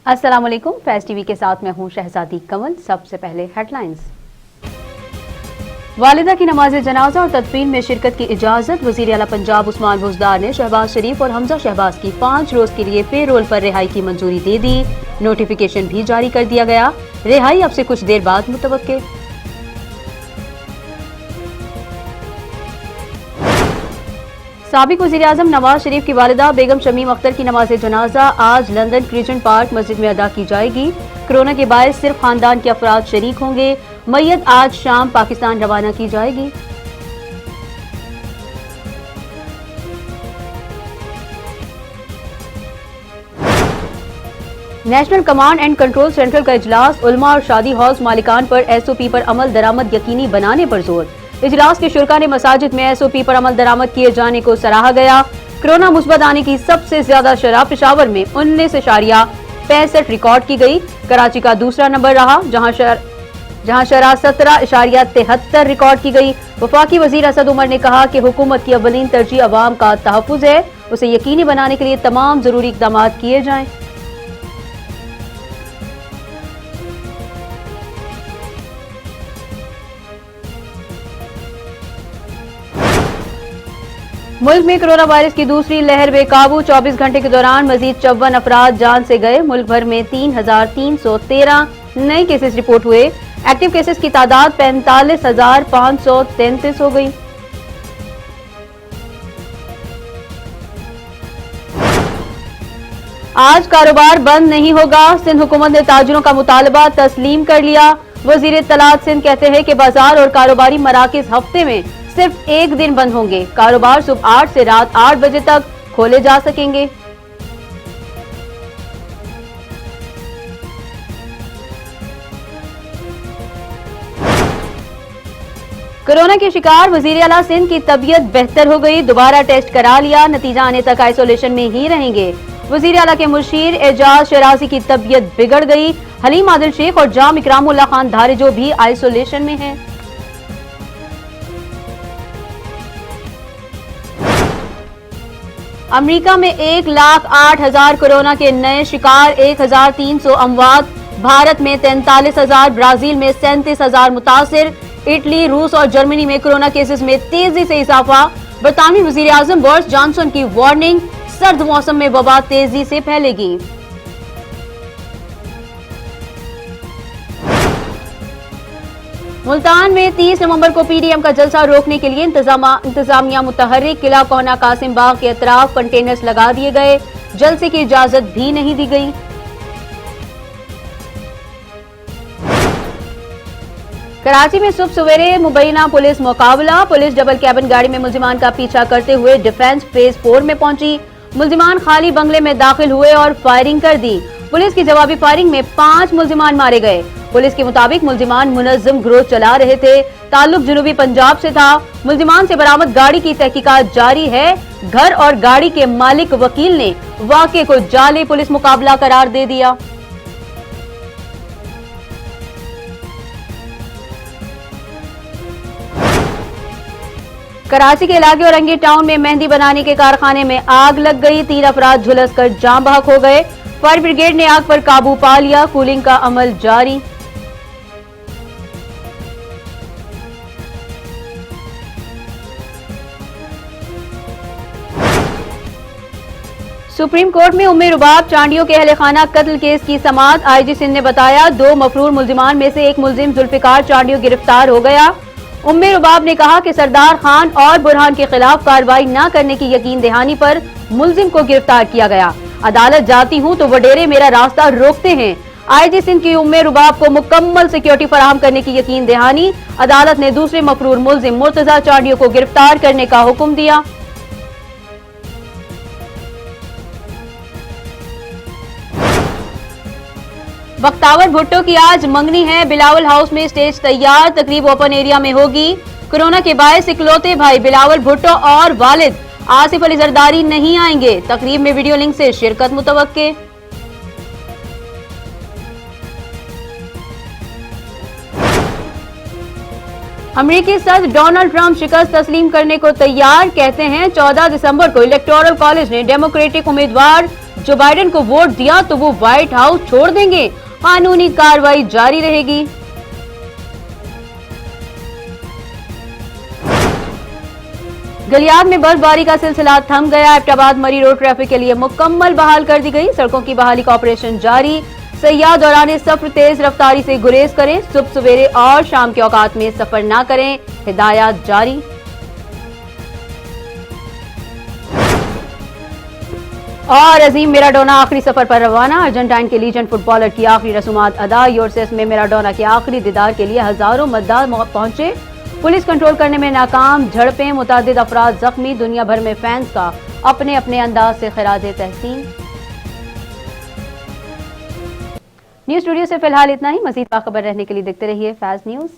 अस्सलाम वालेकुम, फैज़ टीवी के साथ मैं हूं शहजादी कमल। सबसे पहले हेडलाइंस। वालिदा की नमाज जनाजा और तदफीन में शिरकत की इजाजत। वज़ीर आला पंजाब उस्मान बुज़दार ने शहबाज शरीफ और हमजा शहबाज की 5 रोज के लिए पे रोल पर रिहाई की मंजूरी दे दी। नोटिफिकेशन भी जारी कर दिया गया। रिहाई अब से कुछ देर बाद मुतवक्के। साबिक वज़ीर आज़म नवाज शरीफ की वालिदा बेगम शमीम अख्तर की नमाज जनाजा आज लंदन क्रिजेंट पार्क मस्जिद में अदा की जाएगी। कोरोना के बायस सिर्फ खानदान के अफराद शरीक होंगे। मैयत आज शाम पाकिस्तान रवाना की जाएगी। National command and control central का इजलास। उलमा और शादी हॉल्स मालिकान पर SOP पर अमल दरामद यकीनी बनाने पर जोर। इजलास के शुरा ने मसाजिद में SOP पर अमल दरामद किए जाने को सराहा गया। कोरोना मुस्बत आने की सबसे ज्यादा शरह पेशावर में 19.65 रिकॉर्ड की गई। कराची का दूसरा नंबर रहा, जहां शरह 17.73 रिकॉर्ड की गई। वफाकी वजीर असद उमर ने कहा कि हुकूमत की अवलीन तरजीह अवाम का तहफ़्फ़ुज़ है, उसे यकीनी बनाने के लिए तमाम जरूरी इक़दाम किए जाएं। मुल्क में कोरोना वायरस की दूसरी लहर बेकाबू। 24 घंटे के दौरान मजीद 54 अफराद जान से गए। मुल्क भर में 3,313 नए केसेस रिपोर्ट हुए। एक्टिव केसेस की तादाद 45,533 हो गई। आज कारोबार बंद नहीं होगा। सिंध हुकूमत ने ताजिरों का मुतालबा तस्लीम कर लिया। वजीर इत्तलात सिंध कहते हैं कि बाजार और कारोबारी मराकिज हफ्ते में सिर्फ एक दिन बंद होंगे। कारोबार सुबह 8 से रात 8 बजे तक खोले जा सकेंगे। कोरोना के शिकार वजीर आला सिंध की तबीयत बेहतर हो गई। दोबारा टेस्ट करा लिया, नतीजा आने तक आइसोलेशन में ही रहेंगे। वजीर आला के मुशीर एजाज शराजी की तबीयत बिगड़ गई। हलीम आदिल शेख और जाम इकरामुल्लाह खान धारिजो भी आइसोलेशन में हैं। अमेरिका में 1,08,000 कोरोना के नए शिकार, 1,300 अमवात। भारत में 43,000, ब्राजील में 37,000 मुतासिर। इटली, रूस और जर्मनी में कोरोना केसेस में तेजी से इजाफा। बरतानवी वजीर आजम बोरिस जॉनसन की वार्निंग, सर्द मौसम में वबा तेजी से फैलेगी। मुल्तान में 30 नवंबर को PDM का जलसा रोकने के लिए इंतजामिया मुतहर्रिक। किला कोहना कासिम बाग के अतराफ कंटेनर्स लगा दिए गए। जलसे की इजाजत भी नहीं दी गई। कराची में सुबह सवेरे मुबैना पुलिस मुकाबला। पुलिस डबल कैबिन गाड़ी में मुल्जिमान का पीछा करते हुए डिफेंस फेज 4 में पहुंची। मुल्जिमान खाली बंगले में दाखिल हुए और फायरिंग कर दी। पुलिस की जवाबी फायरिंग में 5 मुल्जिमान मारे गए। पुलिस के मुताबिक मुल्जिमान मुनज़्ज़म गिरोह चला रहे थे। ताल्लुक जनूबी पंजाब से था। मुल्जिमान से बरामद गाड़ी की तहकीकात जारी है। घर और गाड़ी के मालिक वकील ने वाक़े को जाली पुलिस मुकाबला करार दे दिया। कराची के इलाके औरंगी टाउन में मेहंदी बनाने के कारखाने में आग लग गई। 3 अफराद झुलसकर जाम बहक हो गए। फायर ब्रिगेड ने आग पर काबू पा लिया। कूलिंग का अमल जारी। सुप्रीम कोर्ट में उम्मे रुबाब चांडियों के अहले खाना कत्ल केस की समाअत। IG सिंध ने बताया 2 मफरूर मुल्जिमान में से एक मुल्जिम जुल्फिकार चांडियों गिरफ्तार हो गया। उम्मे रुबाब ने कहा कि सरदार खान और बुरहान के खिलाफ कार्रवाई न करने की यकीन दहानी पर मुल्जिम को गिरफ्तार किया गया। अदालत जाती हूं तो वडेरे मेरा रास्ता रोकते हैं। IG सिंध की उम्मे रुबाब को मुकम्मल सिक्योरिटी फराहम करने की यकीन दहानी। अदालत ने दूसरे मफरूर मुल्जिम मुर्तजा चांडियों को गिरफ्तार करने का हुक्म दिया। बख्तावर भुट्टो की आज मंगनी है। बिलावल हाउस में स्टेज तैयार, तकरीब ओपन एरिया में होगी। कोरोना के बायस इकलौते भाई बिलावल भुट्टो और वालिद आसिफ अली जरदारी नहीं आएंगे। तकरीब में वीडियो लिंक से शिरकत मुतवक्के। अमेरिकी सदर डोनाल्ड ट्रंप शिकस्त तस्लीम करने को तैयार, कहते हैं 14 दिसंबर को इलेक्टोरल कॉलेज ने डेमोक्रेटिक उम्मीदवार जो बाइडेन को वोट दिया तो वो व्हाइट हाउस छोड़ देंगे, कानूनी कार्रवाई जारी रहेगी। गलियात में बर्फबारी का सिलसिला थम गया, एबटाबाद मरी रोड ट्रैफिक के लिए मुकम्मल बहाल कर दी गई, सड़कों की बहाली का ऑपरेशन जारी। सयाह दौरान सफर तेज रफ्तारी से गुरेज करें, सुबह सवेरे और शाम के औकात में सफर ना करें, हिदायत जारी। और अजीम मैराडोना आखिरी सफर पर रवाना, अर्जेंटाइन के लीजेंड फुटबॉलर की आखिरी रसूमात अदा। यूरसेस में मैराडोना के आखिरी दीदार के लिए हजारों मतदार पहुंचे, पुलिस कंट्रोल करने में नाकाम, झड़पें, मुतादिद अफराद जख्मी, दुनिया भर में फैंस का अपने अपने अंदाज से खिराज तहसीन। न्यूज स्टूडियो से फिलहाल इतना ही। मजीद बाखबर रहने के लिए देखते रहिए फैज न्यूज।